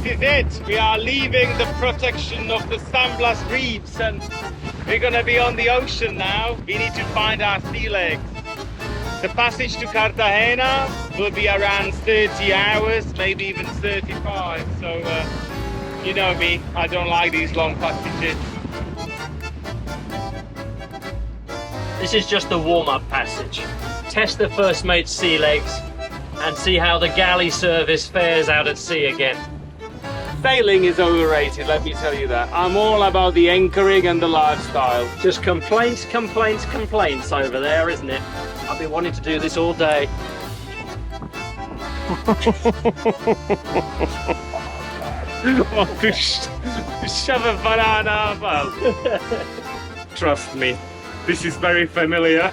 is it. We are leaving the protection of the sandblast reefs and we're gonna be on the ocean now. We need to find our sea legs. The passage to Cartagena will be around 30 hours, maybe even 35. So, you know me, I don't like these long passages. This is just the warm-up passage. Test the first mate's sea legs and see how the galley service fares out at sea again. Sailing is overrated, let me tell you that. I'm all about the anchoring and the lifestyle. Just complaints, complaints, complaints over there, isn't it? I've been wanting to do this all day. Shove a banana up. Trust me, this is very familiar.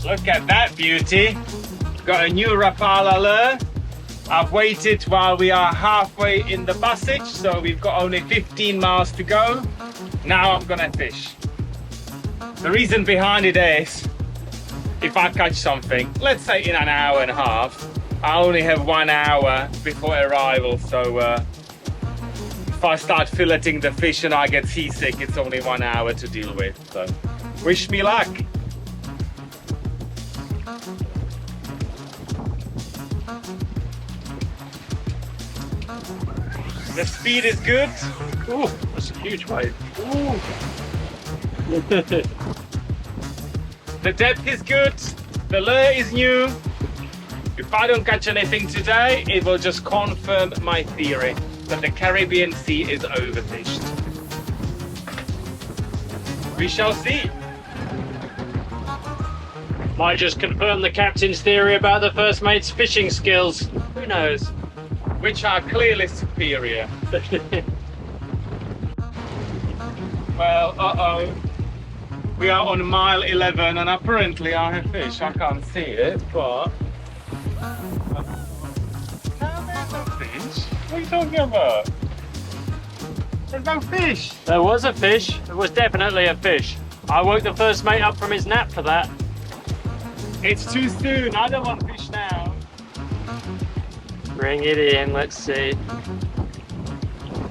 Look at that beauty. Got a new Rapala lure. I've waited while we are halfway in the passage, so we've got only 15 miles to go. Now I'm gonna fish. The reason behind it is, if I catch something, let's say in an hour and a half, I only have 1 hour before arrival, so if I start filleting the fish and I get seasick, it's only 1 hour to deal with, so wish me luck. The speed is good. Ooh, that's a huge wave. Ooh. The depth is good. The lure is new. If I don't catch anything today, it will just confirm my theory that the Caribbean Sea is overfished. We shall see. Might just confirm the captain's theory about the first mate's fishing skills. Who knows? Which are clearly superior. Well, uh-oh. We are on mile 11 and apparently I have fish. I can't see it, but... There's no fish. What are you talking about? There's no fish. There was a fish. There was definitely a fish. I woke the first mate up from his nap for that. It's too soon. I don't want fish now. Bring it in, let's see.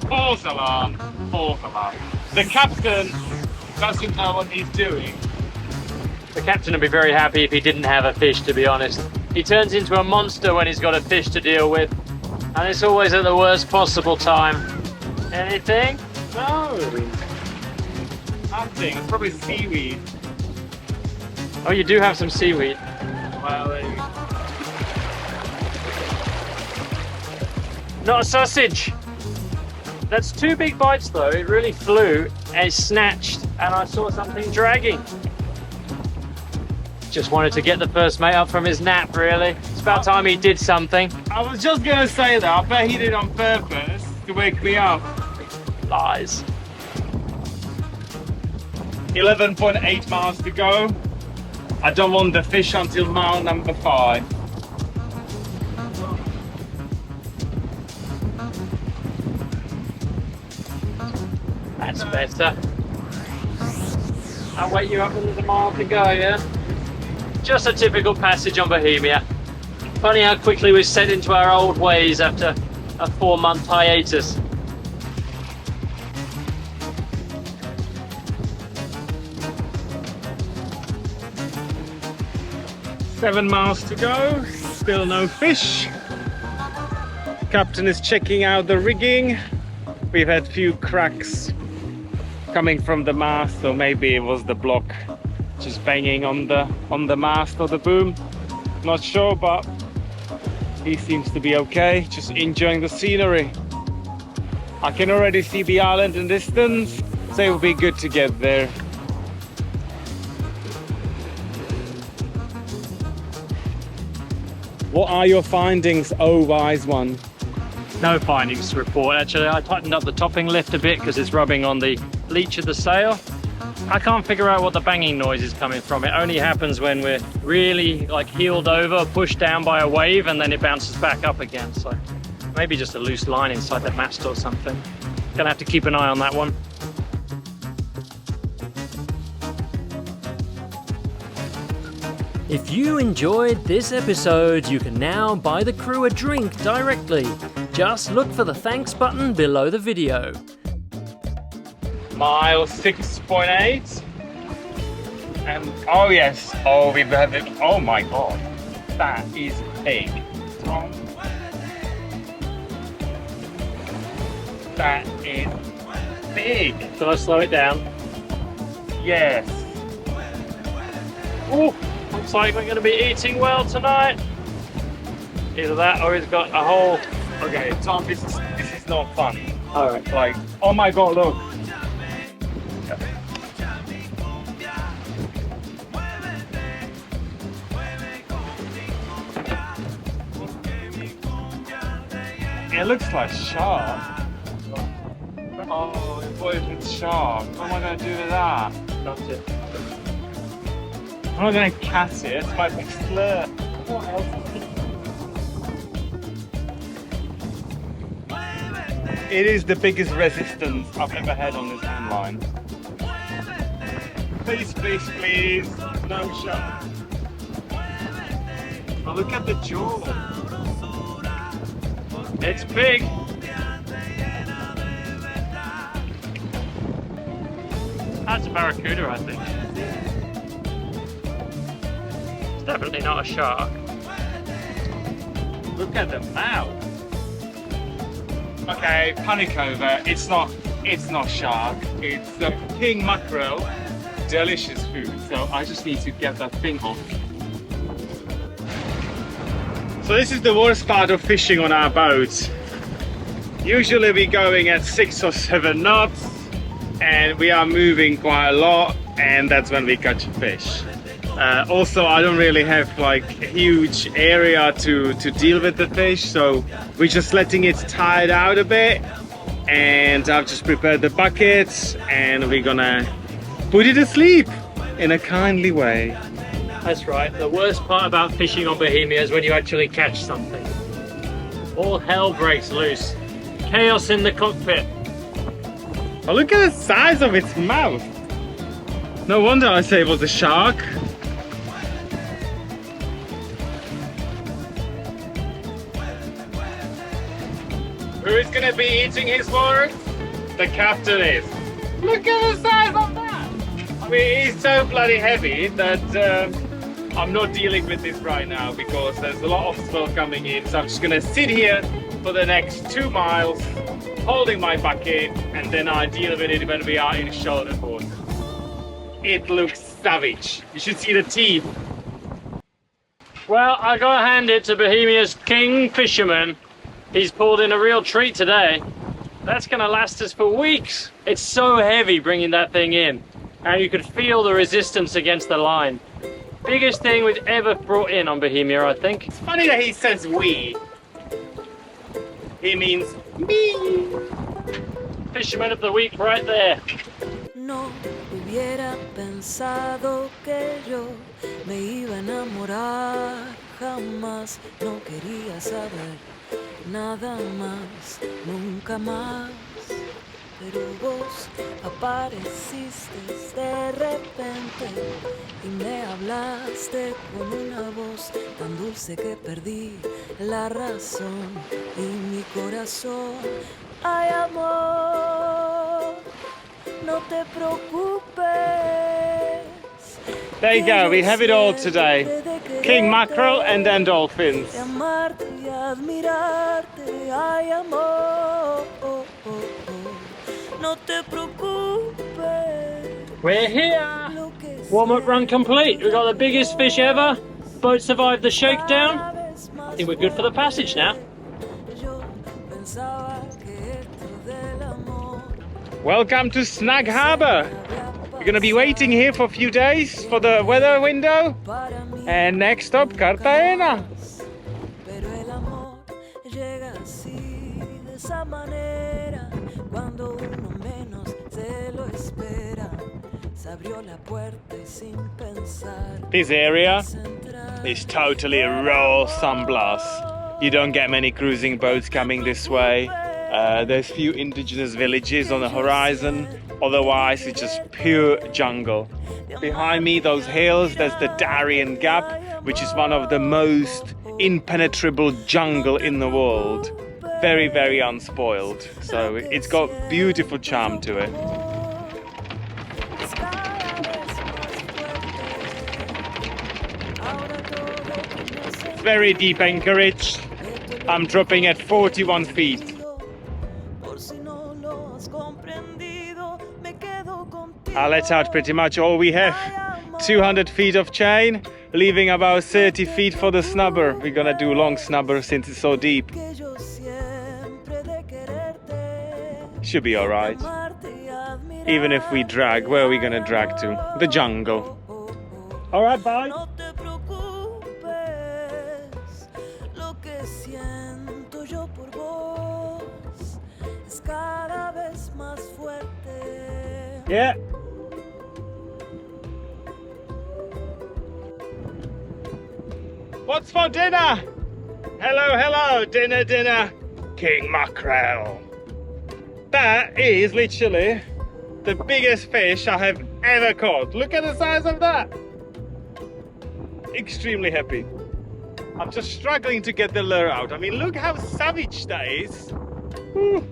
False alarm. False alarm. The captain doesn't know what he's doing. The captain would be very happy if he didn't have a fish, to be honest. He turns into a monster when he's got a fish to deal with. And it's always at the worst possible time. Anything? No. Nothing. It's probably seaweed. Oh, you do have some seaweed. Well, there you go. Not a sausage. That's 2 big bites though. It really flew and snatched, and I saw something dragging. Just wanted to get the first mate up from his nap, really. It's about time he did something. I was just gonna say that. I bet he did it on purpose to wake me up. Lies. 11.8 miles to go. I don't want the fish until mile number 5. That's better. I'll wait you up another mile to go, yeah? Just a typical passage on Bohemia. Funny how quickly we set into our old ways after a 4-month hiatus. Seven miles to go. Still no fish. Captain is checking out the rigging. We've had few cracks coming from the mast, so maybe it was the block just banging on the mast or the boom. Not sure, but he seems to be okay, just enjoying the scenery. I can already see the island in distance, so it will be good to get there. What are your findings, oh wise one? No findings to report. Actually, I tightened up the topping lift a bit because it's rubbing on the leech of the sail. I can't figure out what the banging noise is coming from. It only happens when we're really like heeled over, pushed down by a wave, and then it bounces back up again. So maybe just a loose line inside the mast or something. Gonna have to keep an eye on that one. If you enjoyed this episode, you can now buy the crew a drink directly. Just look for the thanks button below the video. Mile 6.8. And oh yes, oh we have it. Oh my god, that is big. Tom. That is big. Shall I slow it down? Yes. Ooh, looks like we're going to be eating well tonight. Either that or he's got a whole... Okay, Tom, this is not fun. Alright. Like, oh my god, look. It looks like shark. Oh, what if it's shark? What am I going to do with that? That's it. I'm not going to catch it, it's my big slur. What else? It is the biggest resistance I've ever had on this hand line. Please, please, please, no shark. Oh, look at the jaw. It's big. That's a barracuda, I think. It's definitely not a shark. Look at the mouth. Okay, panic over. It's not shark. It's the king mackerel. Delicious food. So I just need to get that thing off. So this is the worst part of fishing on our boat. Usually we're going at 6 or 7 knots and we are moving quite a lot, and that's when we catch fish. Also, I don't really have like a huge area to deal with the fish, so we're just letting it tide out a bit, and I've just prepared the buckets and we're gonna put it asleep in a kindly way. That's right. The worst part about fishing on Bohemia is when you actually catch something. All hell breaks loose. Chaos in the cockpit. Oh, look at the size of its mouth. No wonder I say it was a shark. Who is gonna be eating his words? The captain is. Look at the size of that! I mean, he's so bloody heavy that I'm not dealing with this right now because there's a lot of swell coming in. So I'm just gonna sit here for the next 2 miles, holding my bucket, and then I deal with it when we are in shoulder water. It looks savage. You should see the teeth. Well, I gotta hand it to Bohemia's king fisherman. He's pulled in a real treat today. That's gonna last us for weeks. It's so heavy bringing that thing in, and you could feel the resistance against the line. Biggest thing we've ever brought in on Bohemia, I think. It's funny that he says we. He means me. Fisherman of the week right there. No hubiera pensado que yo me iba a enamorar jamás. No quería saber nada más, nunca más. Pero vos apareciste de repente y me hablaste con una voz tan dulce que perdí la razón y mi corazón. Ay, amor, no te preocupes. There you go, we have it all today. King mackerel and then dolphins. Amarte y admirarte, ay, amor. No te preocupes. We're here. Warm-up run complete. We've got the biggest fish ever. Boat survived the shakedown. I think we're good for the passage now. Welcome to Snug Harbor. We're gonna be waiting here for a few days for the weather window. And next stop, Cartagena. Pero el amor llega así, de esa manera, cuando uno menos se lo espera. Se abrió la puerta y sin pensar. This area is totally a raw sunblast. You don't get many cruising boats coming this way. There's few indigenous villages on the horizon. Otherwise, it's just pure jungle. Behind me, those hills, there's the Darien Gap, which is one of the most impenetrable jungle in the world. Very, very unspoiled. So it's got beautiful charm to it. Very deep anchorage. I'm dropping at 41 feet. I let out pretty much all we have. 200 feet of chain, leaving about 30 feet for the snubber. We're gonna do long snubber since it's so deep. Should be alright. Even if we drag, where are we gonna drag to? The jungle. Alright, bye. Yeah. What's for dinner? Hello, hello, dinner, dinner. King mackerel. That is literally the biggest fish I have ever caught. Look at the size of that. Extremely happy. I'm just struggling to get the lure out. I mean, look how savage that is. Whew.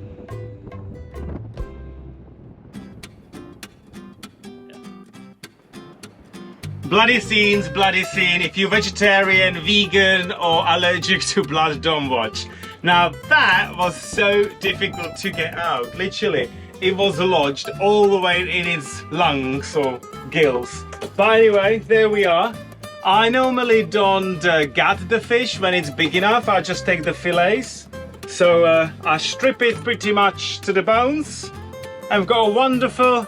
Bloody scenes, bloody scene. If you're vegetarian, vegan or allergic to blood, don't watch. Now that was so difficult to get out. Literally, it was lodged all the way in its lungs or gills. But anyway, there we are. I normally don't gut the fish when it's big enough. I just take the fillets. So I strip it pretty much to the bones. I've got wonderful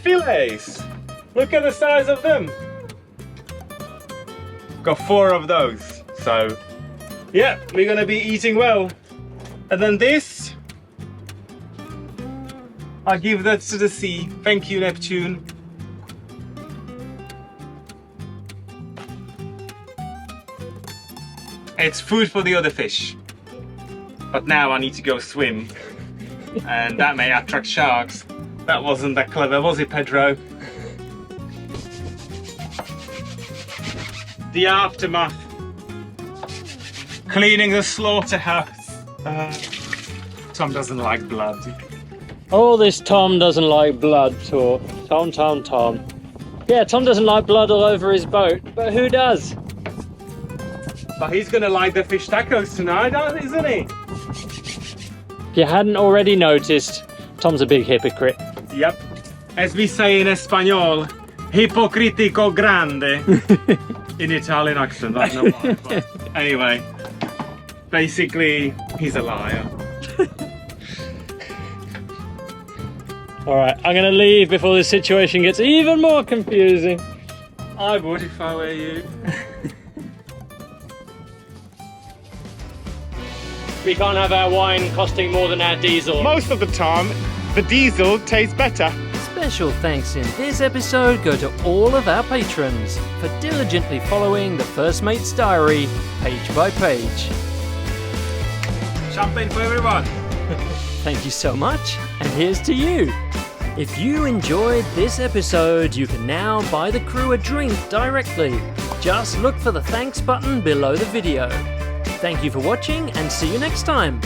fillets. Look at the size of them. Got 4 of those. So yeah, we're gonna be eating well. And then this, I give that to the sea. Thank you, Neptune. It's food for the other fish. But now I need to go swim. And that may attract sharks. That wasn't that clever, was it, Pedro? The aftermath. Cleaning the slaughterhouse. Tom doesn't like blood. All this Tom doesn't like blood talk. Tom. Yeah, Tom doesn't like blood all over his boat, but who does? But he's gonna like the fish tacos tonight, isn't he? If you hadn't already noticed, Tom's a big hypocrite. Yep. As we say in Espanol, hipocritico grande. In Italian accent, I don't know why. But anyway, basically, he's a liar. Alright, I'm gonna leave before this situation gets even more confusing. I would if I were you. We can't have our wine costing more than our diesel. Most of the time, the diesel tastes better. Special thanks in this episode go to all of our patrons for diligently following the First Mate's Diary page by page. Champagne for everyone. Thank you so much, and here's to you. If you enjoyed this episode, you can now buy the crew a drink directly. Just look for the thanks button below the video. Thank you for watching and see you next time.